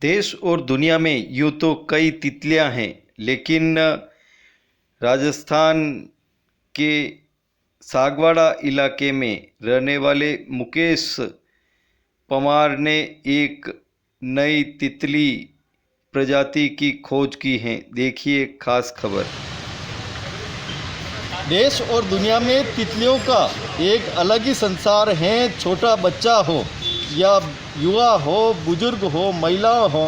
देश और दुनिया में यूँ तो कई तितलियां हैं, लेकिन राजस्थान के सागवाड़ा इलाके में रहने वाले मुकेश पवार ने एक नई तितली प्रजाति की खोज की है। देखिए खास खबर। देश और दुनिया में तितलियों का एक अलग ही संसार है। छोटा बच्चा हो या युवा हो, बुजुर्ग हो, महिलाओं हो,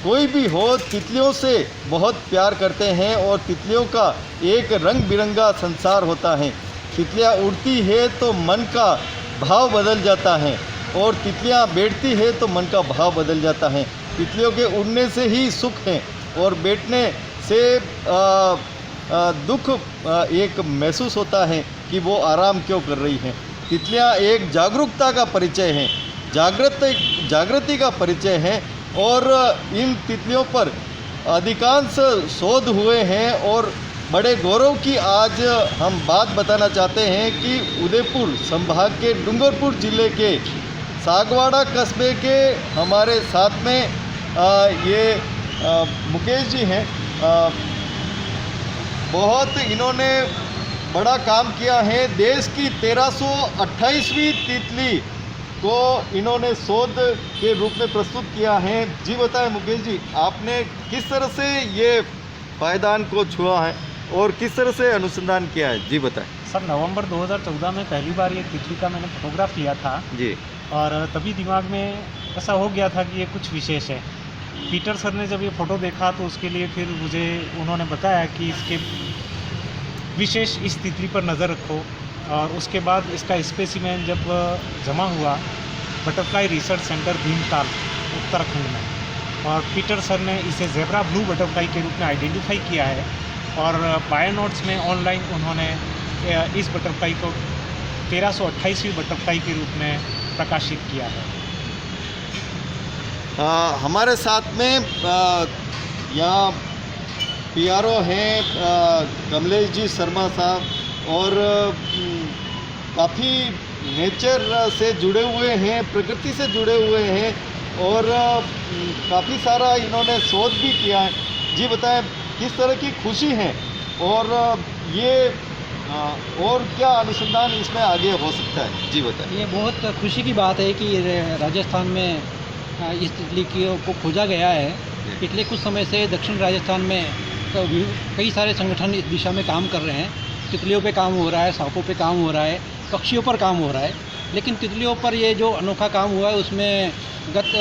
कोई भी हो, तितलियों से बहुत प्यार करते हैं और तितलियों का एक रंग बिरंगा संसार होता है। तितलियाँ उड़ती है तो मन का भाव बदल जाता है और तितलियाँ बैठती है तो मन का भाव बदल जाता है। तितलियों के उड़ने से ही सुख है और बैठने से दुख एक महसूस होता है कि वो आराम क्यों कर रही हैं। तितलियाँ एक जागरूकता का परिचय हैं, जागृति का परिचय है और इन तितलियों पर अधिकांश शोध हुए हैं और बड़े गौरव की आज हम बात बताना चाहते हैं कि उदयपुर संभाग के डूंगरपुर ज़िले के सागवाड़ा कस्बे के हमारे साथ में ये मुकेश जी हैं। बहुत इन्होंने बड़ा काम किया है। देश की 1328वीं तितली को इन्होंने शोध के रूप में प्रस्तुत किया है। जी बताएं मुकेश जी, आपने किस तरह से ये पायदान को छुआ है और किस तरह से अनुसंधान किया है? जी बताएं। सर, नवंबर 2014 में पहली बार ये तितली का मैंने फोटोग्राफ लिया था जी, और तभी दिमाग में ऐसा हो गया था कि ये कुछ विशेष है। पीटर सर ने जब ये फ़ोटो देखा तो उसके लिए फिर मुझे उन्होंने बताया कि इसके विशेष इस तितली पर नज़र रखो और उसके बाद इसका स्पेसिमेन जब जमा हुआ butterfly research centre Bhimtal Uttarakhand में, और पीटर सर ने इसे ज़ेब्रा ब्लू बटरफ्लाई के रूप में आइडेंटिफाई किया है और बायोनोट्स में ऑनलाइन उन्होंने इस बटरफ्लाई को 1328वीं बटरफ्लाई के रूप में प्रकाशित किया है। हमारे साथ में यहाँ PRO हैं कमलेश जी शर्मा साहब और काफ़ी नेचर से जुड़े हुए हैं, प्रकृति से जुड़े हुए हैं और काफ़ी सारा इन्होंने शोध भी किया है। जी बताएं किस तरह की खुशी है और ये और क्या अनुसंधान इसमें आगे हो सकता है? जी बताएं। ये बहुत खुशी की बात है कि राजस्थान में इस तितली को खोजा गया है। पिछले कुछ समय से दक्षिण राजस्थान में कई सारे संगठन इस दिशा में काम कर रहे हैं। तितलियों पे काम हो रहा है, सांपों पे काम हो रहा है, पक्षियों पर काम हो रहा है, लेकिन तितलियों पर ये जो अनोखा काम हुआ है उसमें गत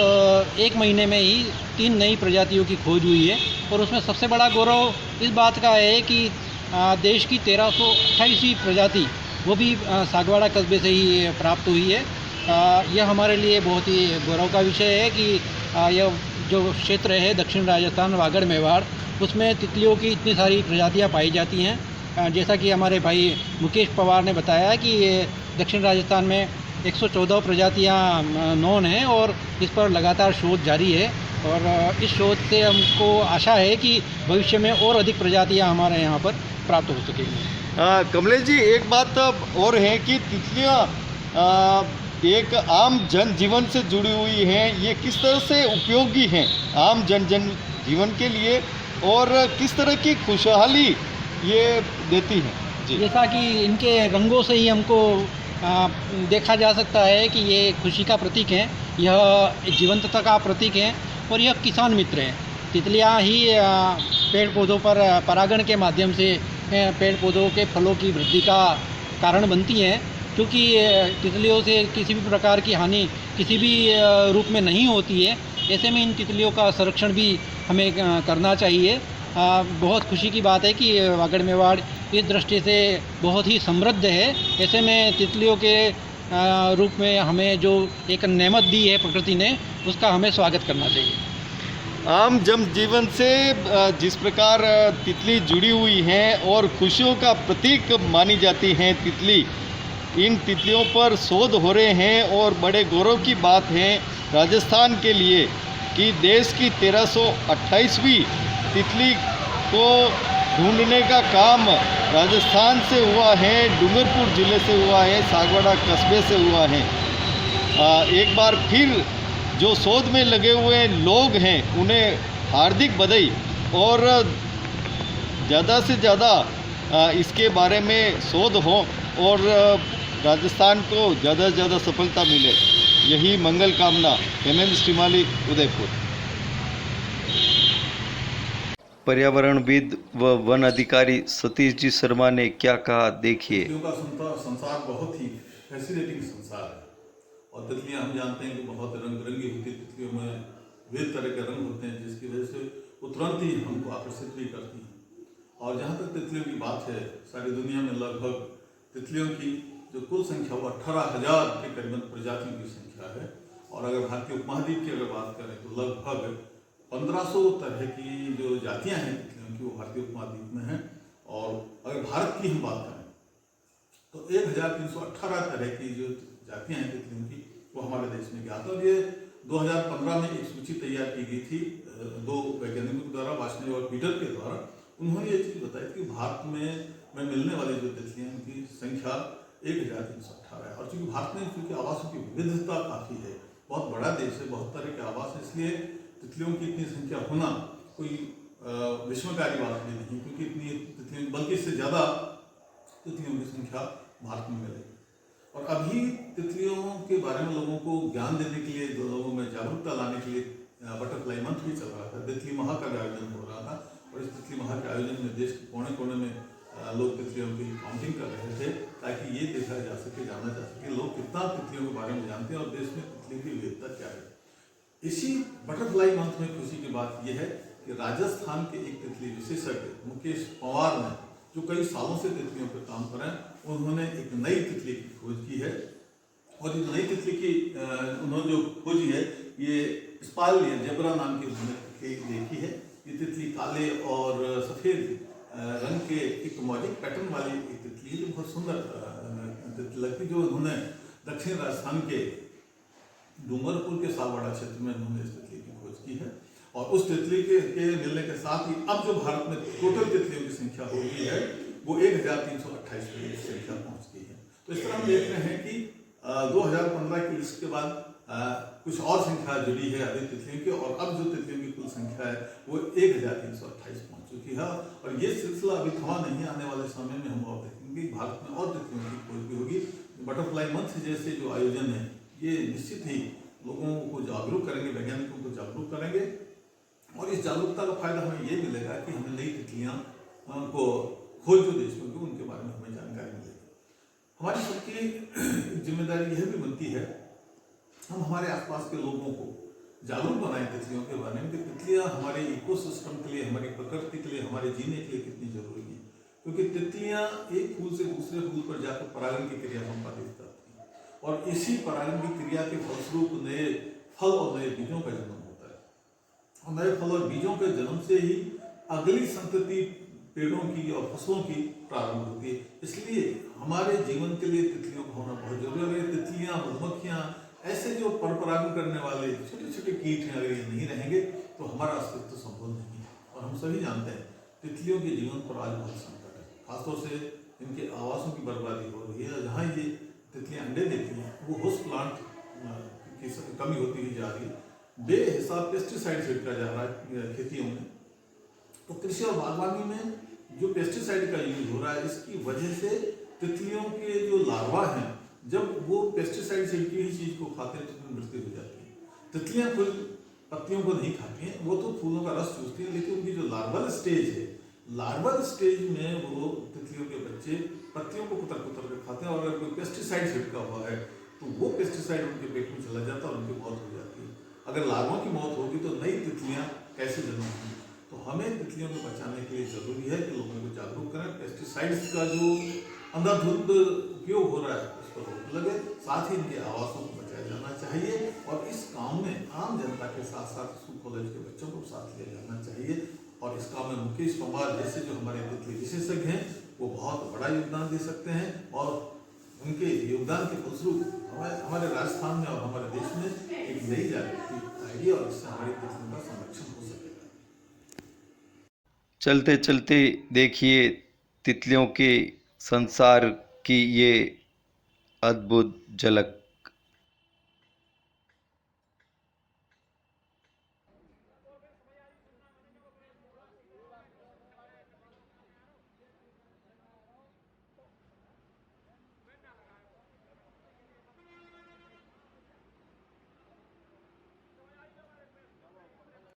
1 महीने में ही 3 नई प्रजातियों की खोज हुई है और उसमें सबसे बड़ा गौरव इस बात का है कि देश की 1328वीं प्रजाति वो भी सागवाड़ा कस्बे से ही प्राप्त हुई है। यह हमारे लिए बहुत ही गौरव का विषय है कि यह जो क्षेत्र है दक्षिण राजस्थान वागड़ मेवाड़, उसमें तितलियों की इतनी सारी प्रजातियां पाई जाती हैं। जैसा कि हमारे भाई मुकेश पवार ने बताया कि ये दक्षिण राजस्थान में 114 प्रजातियां नोन हैं और इस पर लगातार शोध जारी है और इस शोध से हमको आशा है कि भविष्य में और अधिक प्रजातियां हमारे यहाँ पर प्राप्त हो सकेंगी। कमलेश जी, एक बात और है कि तितलियाँ एक आम जन जीवन से जुड़ी हुई हैं। ये किस तरह से उपयोगी हैं आम जन जीवन के लिए और किस तरह की खुशहाली ये देती हैं? जी, जैसा कि इनके रंगों से ही हमको देखा जा सकता है कि ये खुशी का प्रतीक है, यह जीवंतता का प्रतीक है और यह किसान मित्र है। तितलियाँ ही पेड़ पौधों पर परागण के माध्यम से पेड़ पौधों के फलों की वृद्धि का कारण बनती हैं। क्योंकि तितलियों से किसी भी प्रकार की हानि किसी भी रूप में नहीं होती है, ऐसे में इन तितलियों का संरक्षण भी हमें करना चाहिए। बहुत खुशी की बात है कि वागड़ मेवाड़ इस दृष्टि से बहुत ही समृद्ध है। ऐसे में तितलियों के रूप में हमें जो एक नेमत दी है प्रकृति ने, उसका हमें स्वागत करना चाहिए। आम जन जीवन से जिस प्रकार तितली जुड़ी हुई हैं और खुशियों का प्रतीक मानी जाती हैं तितली, इन तितलियों पर शोध हो रहे हैं और बड़े गौरव की बात है राजस्थान के लिए कि देश की 1328वीं तितली को ढूंढने का काम राजस्थान से हुआ है, डूंगरपुर ज़िले से हुआ है, सागवाड़ा कस्बे से हुआ है। एक बार फिर जो शोध में लगे हुए लोग हैं उन्हें हार्दिक बधाई और ज़्यादा से ज़्यादा इसके बारे में शोध हो और राजस्थान को ज़्यादा से ज़्यादा सफलता मिले, यही मंगल कामना। हेमेंद्र श्रीमाली, उदयपुर। पर्यावरणविद व वन अधिकारी सतीश जी शर्मा ने क्या कहा, देखिए। तितलियों का संसार बहुत ही फैसिनेटिंग संसार है और तितलियां हम जानते हैं कि बहुत रंग बिरंगी होती है। तितलियों में विविध तरह के रंग होते हैं जिसकी वजह से वो तुरंत ही हमको आकर्षित भी करती हैं। और जहाँ तक तितलियों की बात है, सारी दुनिया में लगभग तितलियों की जो कुल संख्या वो 18,000 के करीबन प्रजातियों की संख्या है। और अगर भारतीय उपमहाद्वीप की अगर बात करें तो लगभग 1500 तरह की जो जातियां हैं तितलियों की वो भारतीय उपमहाद्वीप में हैं। और अगर भारत की हम बात करें तो 1318 तरह की जो जातियां हैं तितलियों की वो हमारे देश में ज्ञात है। और ये 2015 में एक सूची तैयार की गई थी 2 वैज्ञानिकों द्वारा, वार्ष्णेय और पीटर के द्वारा। उन्होंने ये चीज़ बताई कि भारत में मिलने वाली जो तितलियां उनकी संख्या 1318 है। और चूंकि भारत में चूंकि आवासों की विविधता काफ़ी है, बहुत बड़ा देश है, बहुत तरह के आवास है, इसलिए तितलियों की इतनी संख्या होना कोई विस्मयकारी बात भी नहीं, क्योंकि इतनी तितलियों, बल्कि इससे ज़्यादा तितलियों की संख्या भारत में मिलेगी। और अभी तितलियों के बारे में लोगों को ज्ञान देने के लिए, लोगों में जागरूकता लाने के लिए बटरफ्लाई मंथ भी चल रहा था, तितली माह का भी आयोजन हो रहा था। और इस तितली माह के आयोजन में देश के कोने कोने में लोग तितलियों की काउंटिंग कर रहे थे, ताकि ये देखा जा सके, जाना जा सके लोग कितना तितलियों के बारे में जानते हैं और देश में तितलियों की विविधता क्या है। इसी बटरफ्लाई मंथ में खुशी की बात यह है कि राजस्थान के एक तितली विशेषज्ञ मुकेश पंवार ने, जो कई सालों से तितलियों पर काम कर रहे हैं, उन्होंने एक नई तितली की खोज की है। और ये नई तितली की उन्होंने जो खोजी है ये स्पाइलिया जेब्रा नाम की उन्होंने देखी है। ये तितली काले और सफ़ेद रंग के एक मौलिक पैटर्न वाली एक तितली है जो बहुत सुंदर तितली लगती है। जो उन्होंने दक्षिण राजस्थान के डूंगरपुर के सागवाड़ा क्षेत्र में उन्होंने इस तितली की खोज की है। और उस तितली के मिलने के साथ ही अब जो भारत में टोटल तितलियों की संख्या हो गई है वो 1328 की संख्या पहुंच गई है। तो इस तरह हम देख रहे हैं कि 2015 की लिस्ट के बाद कुछ और संख्या जुड़ी है अधिक तितलियों की, और अब जो तितलियों की कुल संख्या है वो 1328 पहुंच चुकी है। और ये सिलसिला अभी थमा नहीं, आने वाले समय में हम और देखेंगे भारत में और तितलियों की खोज भी होगी। बटरफ्लाई मंथ जैसे जो आयोजन है ये निश्चित ही लोगों को जागरूक करेंगे, वैज्ञानिकों को जागरूक करेंगे। और इस जागरूकता का फायदा हमें ये मिलेगा कि हमें नई तितलियां को खोज जो देश में उनके बारे में हमें जानकारी मिलेगी। हमारी सबकी जिम्मेदारी यह भी बनती है हम हमारे आसपास के लोगों को जागरूक बनाएं तितलियों के बारे में कि तितलियां हमारे इकोसिस्टम के लिए, हमारी प्रकृति के लिए, हमारे जीने के लिए कितनी जरूरी है। क्योंकि तितलियां एक फूल से दूसरे फूल पर जाकर परागन की क्रिया संपादित करती हैं और इसी परागन की क्रिया के फलस्वरूप नए फल और नए बीजों का जन्म होता है। और नए फल और बीजों के जन्म से ही अगली संतति पेड़ों की और फसलों की प्रारंभ होती है। इसलिए हमारे जीवन के लिए तितलियों का होना बहुत जरूरी है। तितलियां, मधुमक्खियां, ऐसे जो परपरागन करने वाले छोटे छोटे कीट हैं, अगर ये नहीं रहेंगे तो हमारा अस्तित्व संभव नहीं है। और हम सभी जानते हैं तितलियों के जीवन पर आज बहुत संकट है, खासतौर से इनके आवासों की बर्बादी हो रही है। जहाँ ये तितलियां अंडे देती हैं वो होस्ट प्लांट की कमी होती ही जा रही है। बेहिसाब पेस्टिसाइड छिड़का जा रहा है खेतियों में। तो कृषि और बागवानी में जो पेस्टिसाइड का यूज हो रहा है, इसकी वजह से तितलियों के जो लार्वा हैं, जब वो पेस्टिसाइड छिड़की हुई चीज को खाते हैं तो उनकी मृत्यु हो जाती है। तितलियां फूल पत्तियों को नहीं खाती हैं, वो तो फूलों का रस चूसती हैं, लेकिन उनकी जो लार्वल स्टेज है, लार्वल स्टेज में वो तितलियों के बच्चे पत्तियों को कुतर कुतर कर खाते हैं। और अगर कोई पेस्टिसाइड छिड़का हुआ है तो वो पेस्टिसाइड उनके पेट में चला जाता है और उनकी मौत हो जाती है। अगर लार्वों की मौत होगी तो नई तितलियां कैसे जन्म होंगी। तो हमें तितलियों को बचाने के लिए जरूरी है कि लोगों को जागरूक करें। पेस्टिसाइड्स का जो अंधाधुंध उपयोग हो रहा है उस पर रोक लगे, साथ ही इनके आवासों को बचाया जाना चाहिए। और इस काम में आम जनता के साथ साथ स्कूल कॉलेज के बच्चों को साथ लिया जाना चाहिए। और इस काम में मुकेश पंवार जैसे जो हमारे तितली विशेषज्ञ हैं वो बहुत बड़ा योगदान दे सकते हैं। और उनके योगदान के फलस्वरूप हमारे राजस्थान में और हमारे देश में एक नई जागृति आएगी और इससे हमारी तितलियों का संरक्षण हो सकेगा। चलते चलते देखिए तितलियों के संसार की ये अद्भुत झलक।